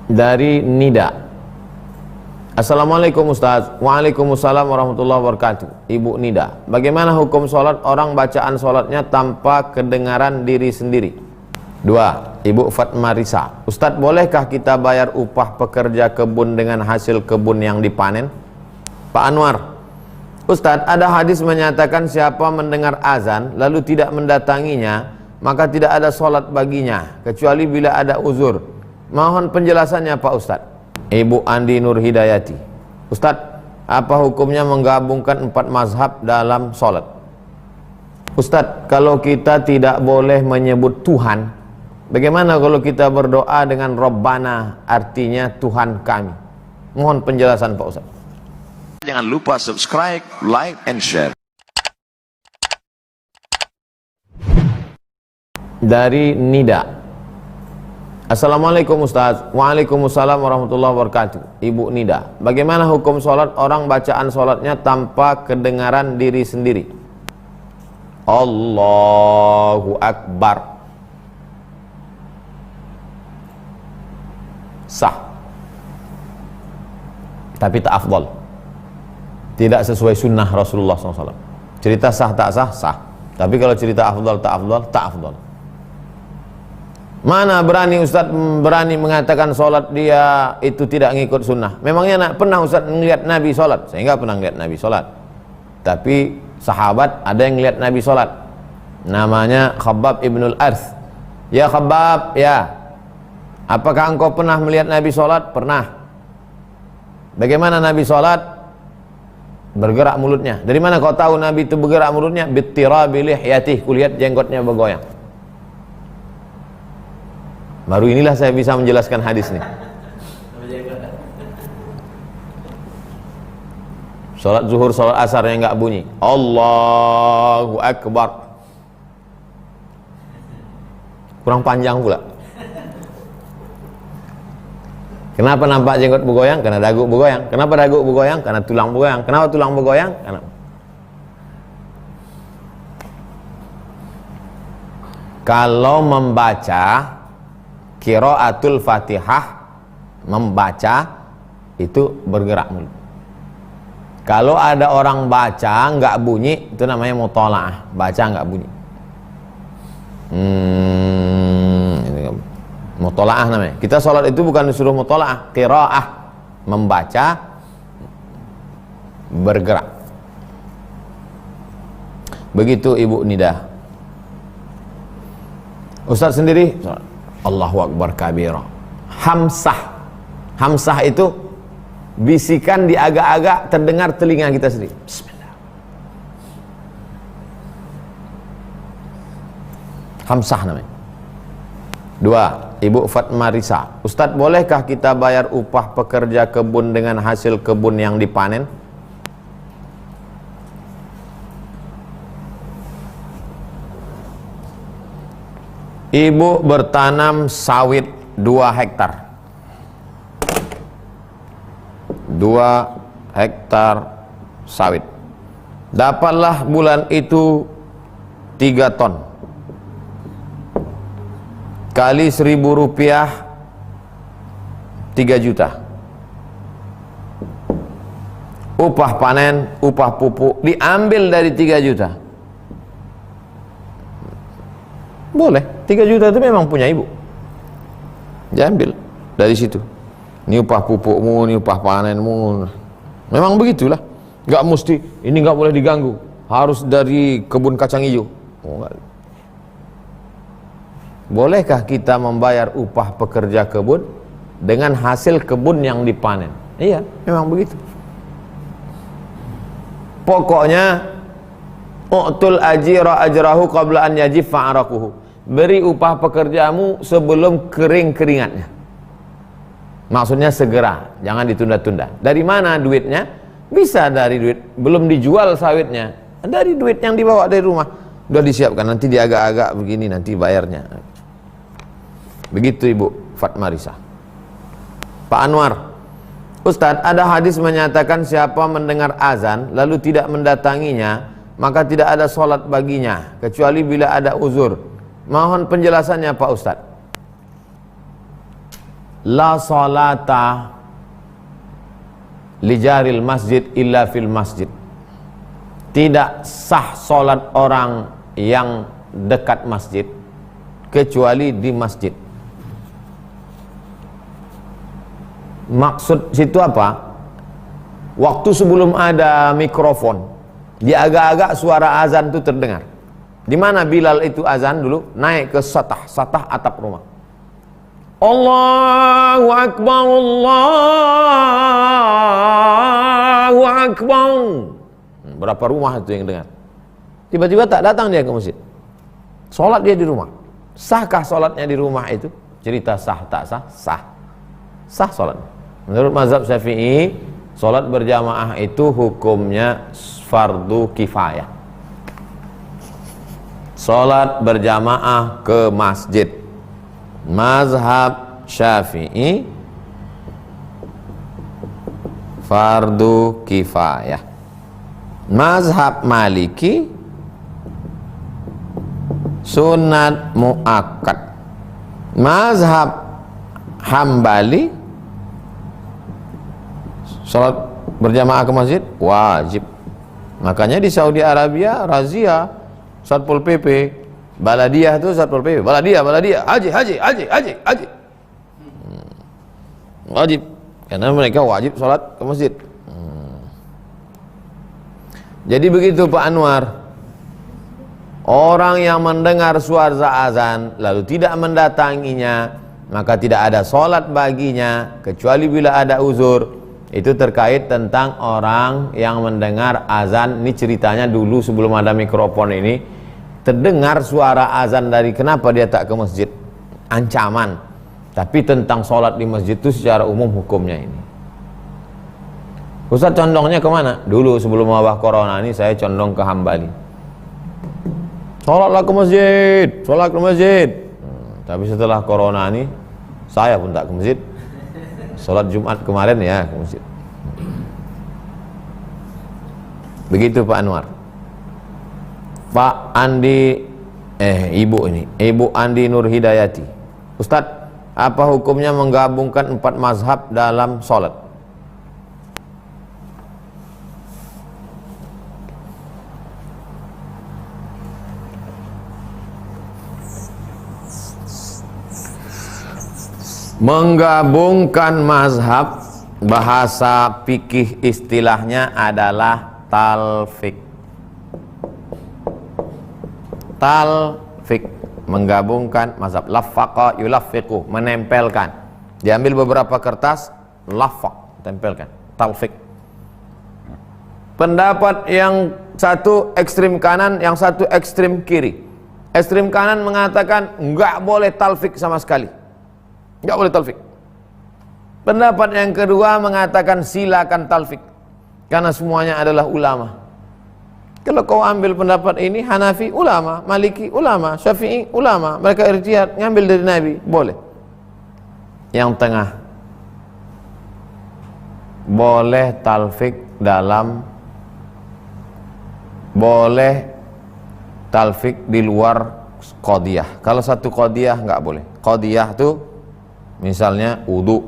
Dari Nida. Assalamualaikum Ustaz. Waalaikumsalam warahmatullahi wabarakatuh. Ibu Nida, bagaimana hukum sholat orang bacaan sholatnya tanpa kedengaran diri sendiri? 2. Ibu Fatma Risa, Ustaz, bolehkah kita bayar upah pekerja kebun dengan hasil kebun yang dipanen? Pak Anwar, Ustaz, ada hadis menyatakan siapa mendengar azan lalu tidak mendatanginya, maka tidak ada sholat baginya kecuali bila ada uzur. Mohon penjelasannya Pak Ustaz. Ibu Andi Nur Hidayati, Ustaz, apa hukumnya menggabungkan 4 mazhab dalam sholat? Ustaz, kalau kita tidak boleh menyebut Tuhan, bagaimana kalau kita berdoa dengan Rabbana, artinya Tuhan kami? Mohon penjelasan Pak Ustaz. Jangan lupa subscribe, like, and share. Dari Nida. Assalamualaikum Ustaz. Waalaikumsalam warahmatullahi wabarakatuh. Ibu Nida, bagaimana hukum sholat orang bacaan sholatnya tanpa kedengaran diri sendiri? Allahu Akbar. Sah, tapi tak afdal, tidak sesuai sunnah Rasulullah SAW. Cerita sah tak sah? Sah. Tapi kalau cerita afdal tak afdal? Tak afdal. Mana berani Ustaz berani mengatakan sholat dia itu tidak ngikut sunnah? Memangnya pernah Ustaz melihat Nabi sholat? Saya nggak pernah melihat Nabi sholat, tapi sahabat ada yang melihat Nabi sholat. Namanya Khabbab ibnul Arth. Ya Khabbab, ya, apakah engkau pernah melihat Nabi sholat? Pernah. Bagaimana Nabi sholat? Bergerak mulutnya. Dari mana kau tahu Nabi itu bergerak mulutnya? Bittirabi lihyatih, kulihat jenggotnya bergoyang. Baru inilah saya bisa menjelaskan hadis ini. Sholat zuhur, sholat asar yang nggak bunyi Allahu Akbar, kurang panjang pula. Kenapa nampak jenggot bergoyang? Karena dagu bergoyang. Kenapa dagu bergoyang? Karena tulang bergoyang. Kenapa tulang bergoyang? Karena kalau membaca qiraatul Fatihah, membaca itu bergerak mulut. Kalau ada orang baca nggak bunyi, itu namanya mutola'ah, baca nggak bunyi. Mutola'ah namanya. Kita sholat itu bukan disuruh mutola'ah, qiraah, membaca bergerak. Begitu Ibu Nida. Ustaz sendiri Allahu Akbar kabira. Hamsah. Hamsah itu bisikan di agak-agak terdengar telinga kita sendiri. Bismillah. Hamsah namanya. 2. Ibu Fatma Risa, Ustaz, bolehkah kita bayar upah pekerja kebun dengan hasil kebun yang dipanen? Ibu bertanam sawit 2 hektar. 2 hektar sawit. Dapatlah bulan itu 3 ton. Kali 1.000 rupiah 3 juta. Upah panen, upah pupuk diambil dari 3 juta. Boleh, 3 juta itu memang punya ibu, diambil dari situ. Ini upah pupukmu, ini upah panenmu. Memang begitulah. Gak mesti, ini gak boleh diganggu, harus dari kebun kacang hijau. Oh, enggak. Bolehkah kita membayar upah pekerja kebun dengan hasil kebun yang dipanen? Iya, memang begitu. Pokoknya u'tul ajira ajrahu qabla an yajif fa'arakuhu. Beri upah pekerjamu sebelum kering keringatnya. Maksudnya segera, jangan ditunda-tunda. Dari mana duitnya? Bisa dari duit belum dijual sawitnya, dari duit yang dibawa dari rumah. Udah disiapkan, nanti diagak-agak begini nanti bayarnya. Begitu Ibu Fatma Risa. Pak Anwar, Ustadz, ada hadis menyatakan siapa mendengar azan lalu tidak mendatanginya, maka tidak ada sholat baginya kecuali bila ada uzur. Mohon penjelasannya Pak Ustadz. la salata li jaril masjid illa fil masjid. Tidak sah salat orang yang dekat masjid kecuali di masjid. Maksud situ apa? Waktu sebelum ada mikrofon, di agak-agak suara azan itu terdengar. Di mana Bilal itu azan dulu? Naik ke satah atap rumah. Allahu Akbar, Allahu Akbar. Berapa rumah itu yang dengar? Tiba-tiba tak datang dia ke masjid. Sholat dia di rumah. Sahkah sholatnya di rumah itu? Cerita sah tak sah? Sah. Sah sholat. Menurut mazhab Syafi'i, sholat berjamaah itu hukumnya fardu kifayah. Sholat berjamaah ke masjid, mazhab Syafi'i fardu kifayah. Mazhab Maliki sunat muakkad. Mazhab Hambali sholat berjamaah ke masjid wajib. Makanya di Saudi Arabia razia Satpol PP, Baladiyah itu Satpol PP, Baladiyah, haji. Wajib, karena mereka wajib sholat ke masjid. Jadi begitu Pak Anwar, orang yang mendengar suara azan lalu tidak mendatanginya, maka tidak ada sholat baginya kecuali bila ada uzur. Itu terkait tentang orang yang mendengar azan. Ini ceritanya dulu sebelum ada mikrofon ini, terdengar suara azan dari kenapa dia tak ke masjid, ancaman. Tapi tentang sholat di masjid itu secara umum hukumnya ini. Ustaz condongnya kemana? Dulu sebelum wabah corona ini saya condong ke Hambali. Sholatlah ke masjid, sholat ke masjid. Tapi setelah corona ini saya pun tak ke masjid. Sholat Jumat kemarin ya ke masjid. Begitu Pak Anwar. Pak Andi, Ibu Andi Nur Hidayati. Ustadz, apa hukumnya menggabungkan 4 mazhab dalam sholat? Menggabungkan mazhab, bahasa fikih istilahnya adalah talfik. Talfik, menggabungkan mazhab. Laffaqa yulaffiqu, menempelkan. Diambil beberapa kertas, laffaq, tempelkan. Talfik. Pendapat yang satu ekstrim kanan, yang satu ekstrim kiri. Ekstrim kanan mengatakan enggak boleh talfik sama sekali, enggak boleh talfik. Pendapat yang kedua mengatakan silakan talfik, karena semuanya adalah ulama. Kalau kau ambil pendapat ini, Hanafi ulama, Maliki ulama, Syafi'i ulama, mereka irtihad ngambil dari Nabi, boleh. Yang tengah, boleh talfik dalam, boleh talfik di luar qadiyah. Kalau satu qadiyah nggak boleh. Qadiyah tuh misalnya wudu,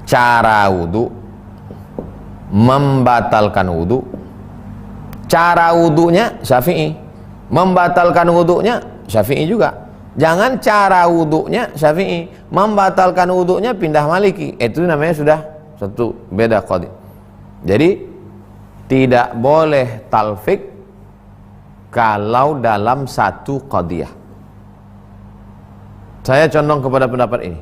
cara wudu, membatalkan wudu. Cara wudunya Syafi'i, membatalkan wudunya Syafi'i juga. Jangan cara wudunya Syafi'i, membatalkan wudunya pindah Maliki. Itu namanya sudah satu beda qadiyah. Jadi tidak boleh talfik kalau dalam satu qadiyah. Saya condong kepada pendapat ini,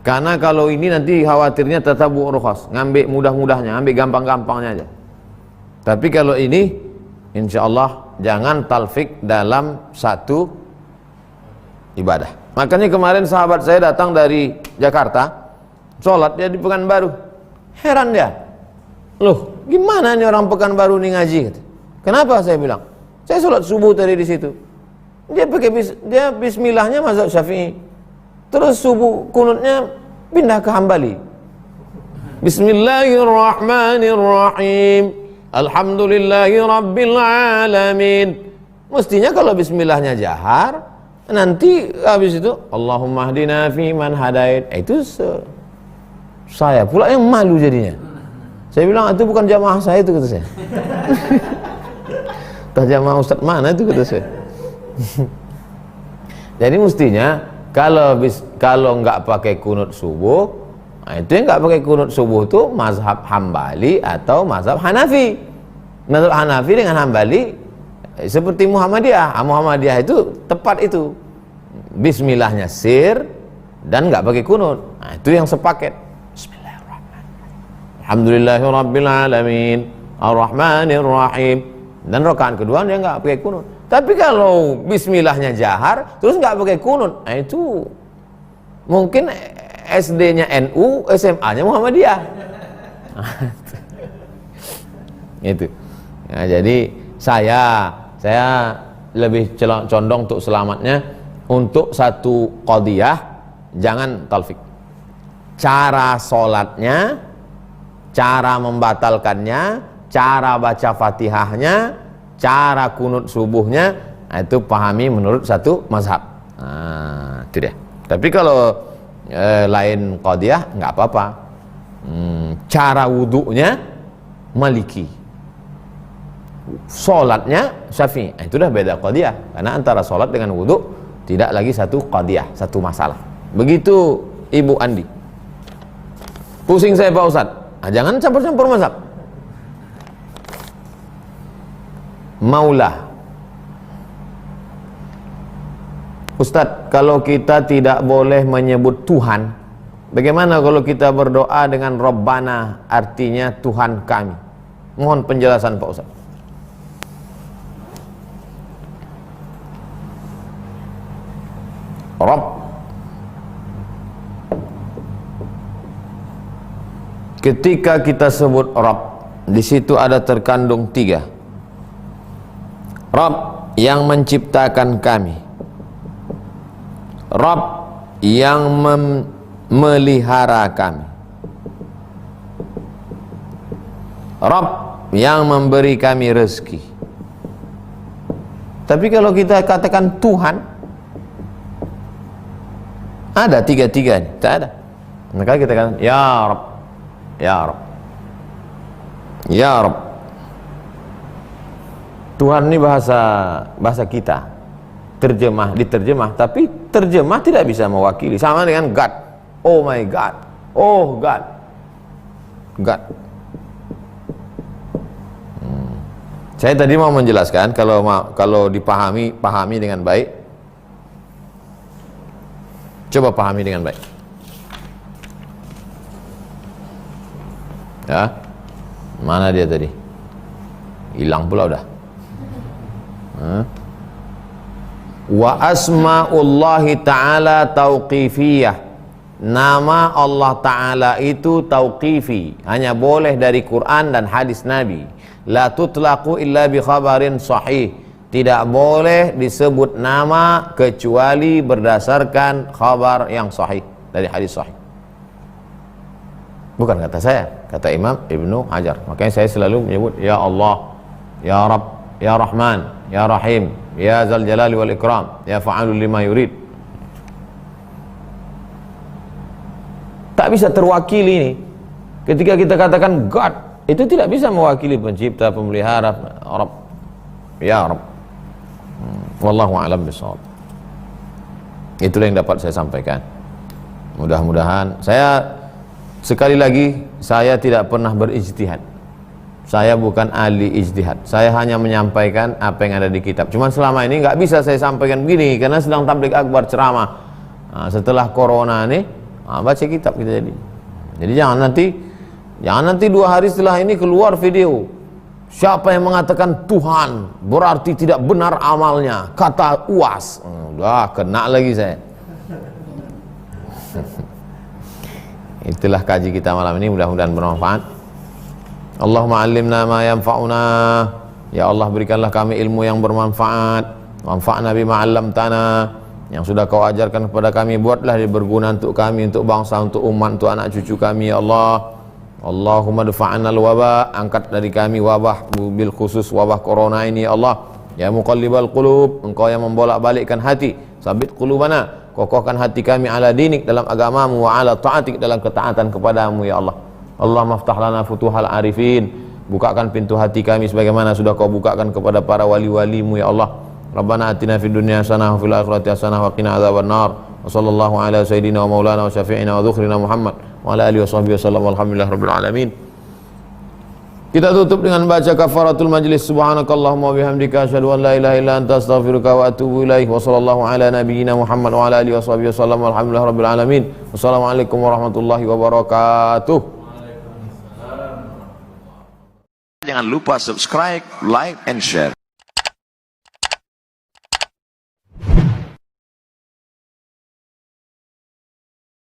karena kalau ini nanti khawatirnya tatabu rukhas, ngambil mudah-mudahnya, ambil gampang-gampangnya aja. Tapi kalau ini insya Allah jangan talfik dalam satu ibadah. Makanya kemarin sahabat saya datang dari Jakarta, sholat dia di Pekanbaru. Heran dia, loh gimana ini orang Pekanbaru nih ngaji? Kenapa? Saya bilang, saya sholat subuh tadi di situ. Dia pakai dia bismillahnya mazhab Syafi'i. Terus subuh kunutnya pindah ke Hambali. Bismillahirrahmanirrahim. Alhamdulillahi rabbil alamin. Mestinya kalau bismillahnya jahar, Nanti habis itu Allahumma hdina fi man hadait. Itu saya pula yang malu jadinya. Saya bilang itu bukan jamaah saya itu, kata saya. Entah jamaah ustaz mana itu, kata saya. Jadi mestinya kalau nggak pakai kunut subuh, nah itu yang nggak pakai kunut subuh itu mazhab Hambali atau mazhab Hanafi. Mazhab Hanafi dengan Hambali seperti Muhammadiyah. Muhammadiyah itu tepat itu. Bismillahnya sir dan nggak pakai kunut. Nah, itu yang sepaket. Bismillahirrahmanirrahim. Alhamdulillahirabbil alamin, arrahmanirrahim. Dan rakaat kedua dia nggak pakai kunut. Tapi kalau bismillahnya jahar terus nggak pakai kunut, nah itu mungkin SD-nya NU, SMA-nya Muhammadiyah. Itu. Nah, jadi saya lebih condong untuk selamatnya untuk satu qadiyah, jangan talfik. Cara sholatnya, cara membatalkannya, cara baca fatihahnya, cara kunut subuhnya, itu pahami menurut satu mazhab. Nah, itu dia. Tapi kalau lain qadiyah nggak apa-apa. Cara wudunya Maliki, sholatnya Syafi'i. Itu dah beda qadiyah, karena antara sholat dengan wudu tidak lagi satu qadiyah, satu masalah. Begitu Ibu Andi. Pusing saya Pak Ustadz. Nah, jangan campur-campur mazhab. Maulah. Ustadz, kalau kita tidak boleh menyebut Tuhan, bagaimana kalau kita berdoa dengan Rabbana, artinya Tuhan kami? Mohon penjelasan Pak Ustadz. Rabb. Ketika kita sebut Rabb, di situ ada terkandung 3. Rabb yang menciptakan kami, Rabb yang memelihara kami, Rabb yang memberi kami rezeki. Tapi kalau kita katakan Tuhan, ada 3-3 nih? Tak ada. Maka kita katakan Ya Rabb, Ya Rabb, Ya Rabb. Tuhan ini bahasa kita, diterjemah, tapi terjemah tidak bisa mewakili. Sama dengan God. Oh my God, oh God, God. Saya tadi mau menjelaskan, kalau pahami dengan baik. Coba pahami dengan baik. Ya, mana dia tadi? Hilang pula udah. Wa asma'ullahi ta'ala tauqifiyah. Nama Allah Ta'ala itu tauqifi, hanya boleh dari Quran dan hadis Nabi. La tutlaqu illa bi khabarin sahih. Tidak boleh disebut nama kecuali berdasarkan khabar yang sahih, dari hadis sahih. Bukan kata saya, kata Imam Ibnu Hajar. Makanya saya selalu menyebut Ya Allah, Ya Rabb, Ya Rahman, Ya Rahim, Ya Zal Jalali wal Ikram, Ya Fa'alul lima yurid. Tak bisa terwakili ini. Ketika kita katakan God, itu tidak bisa mewakili pencipta, pemelihara, Rabb, Ya Rabb. Wallahu a'lam bishawab. Itulah yang dapat saya sampaikan. Mudah-mudahan sekali lagi, saya tidak pernah berijtihad. Saya bukan ahli ijtihad. Saya hanya menyampaikan apa yang ada di kitab. Cuman selama ini nggak bisa saya sampaikan begini karena sedang tabligh akbar, ceramah. Nah, setelah corona ini, baca kitab kita jadi jangan nanti 2 hari setelah ini keluar video. Siapa yang mengatakan Tuhan berarti tidak benar amalnya, kata UAS. Udah kena lagi saya. Itulah kaji kita malam ini, mudah-mudahan bermanfaat. Allahumma 'allimna ma yanfa'una. Ya Allah, berikanlah kami ilmu yang bermanfaat. Manfa'na bima 'allamtana. Yang sudah Kau ajarkan kepada kami, buatlah dia berguna untuk kami, untuk bangsa, untuk umat, untuk anak cucu kami, ya Allah. Allahumma dafa'na al-waba, angkat dari kami wabah, bil khusus wabah corona ini, ya Allah. Ya muqallibal qulub, Engkau yang membolak-balikkan hati, Sabit qulubana, kokohkan hati kami ala dinik, dalam agamamu, wa ala ta'atik, dalam ketaatan kepadamu ya Allah. Allah maftah lana futuhal arifin, bukakan pintu hati kami sebagaimana sudah kau bukakan kepada para wali-walimu ya Allah. Rabbana atina fid dunya hasanah wa fil akhirati hasanah wa qina adzabannar. Wa sallallahu ala sayyidina wa maulana wa syafi'ina wa dzukhrina Muhammad wa ala alihi washabbihi wasallam, walhamdulillahirabbil alamin. Kita tutup dengan baca kafaratul majlis. Subhanakallahumma wa bihamdika asyhadu an la ilaha illa anta astaghfiruka wa atubu ilaik. Wa sallallahu ala nabiyyina Muhammad wa ala alihi washabbihi wasallam, walhamdulillahirabbil alamin. Wassalamualaikum warahmatullahi wabarakatuh. Jangan lupa subscribe, like, and share.